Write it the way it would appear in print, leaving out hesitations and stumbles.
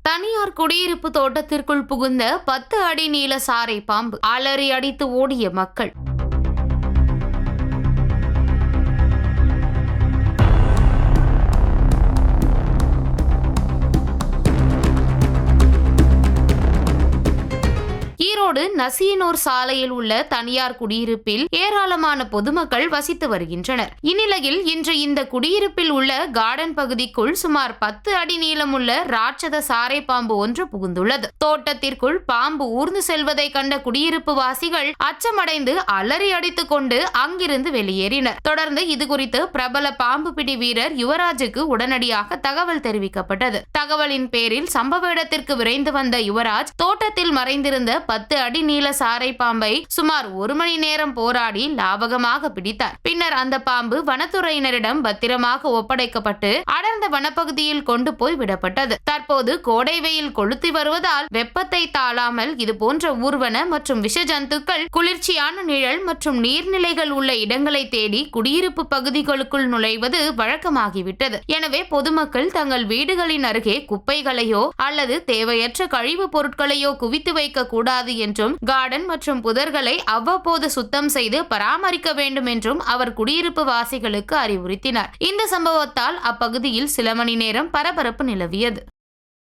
தனியார் குடியிருப்பு தோட்டத்திற்குள் புகுந்த 10 அடி நீள சாரை பாம்பு, அலறி அடித்து ஓடிய மக்கள். ஈரோடு நசியனூர் சாலையில் உள்ள தனியார் குடியிருப்பில் ஏராளமான பொதுமக்கள் வசித்து வருகின்றனர். இந்நிலையில் இன்று இந்த குடியிருப்பில் உள்ள கார்டன் பகுதிக்குள் சுமார் 10 அடி நீளமுள்ள ராட்சத சாரை பாம்பு ஒன்று புகுந்துள்ளது. தோட்டத்திற்குள் பாம்பு ஊர்ந்து செல்வதை கண்ட குடியிருப்பு வாசிகள் அச்சமடைந்து அலறி அடித்துக் கொண்டு அங்கிருந்து வெளியேறினர். தொடர்ந்து இதுகுறித்து பிரபல பாம்பு பிடி வீரர் யுவராஜுக்கு உடனடியாக தகவல் தெரிவிக்கப்பட்டது. தகவலின் பேரில் சம்பவ இடத்திற்கு விரைந்து வந்த யுவராஜ் தோட்டத்தில் மறைந்திருந்த 10 அடி நீள சாரை பாம்பை சுமார் 1 மணி நேரம் போராடி லாபகமாக பிடித்தார். பின்னர் அந்த பாம்பு வனத்துறையினரிடம் பத்திரமாக ஒப்படைக்கப்பட்டு அடர்ந்த வனப்பகுதியில் கொண்டு போய் விடப்பட்டது. தற்போது கோடை வெயில் கொளுத்தி வருவதால் வெப்பத்தை தாழாமல் இதுபோன்ற ஊர்வன மற்றும் விஷ ஜந்துக்கள் குளிர்ச்சியான நிழல் மற்றும் நீர்நிலைகள் உள்ள இடங்களை தேடி குடியிருப்பு பகுதிகளுக்குள் நுழைவது வழக்கமாகிவிட்டது. எனவே பொதுமக்கள் தங்கள் வீடுகளின் அருகே குப்பைகளையோ அல்லது தேவையற்ற கழிவு பொருட்களையோ குவித்து வைக்க கூடாது என்றும் கார்டன் மற்றும் புதர்களை அவ்வப்போது சுத்தம் செய்து பராமரிக்க வேண்டும் என்றும் அவர் குடியிருப்பு வாசிகளுக்கு அறிவுறுத்தினார். இந்த சம்பவத்தால் அப்பகுதியில் சில மணி நேரம் பரபரப்பு நிலவியது.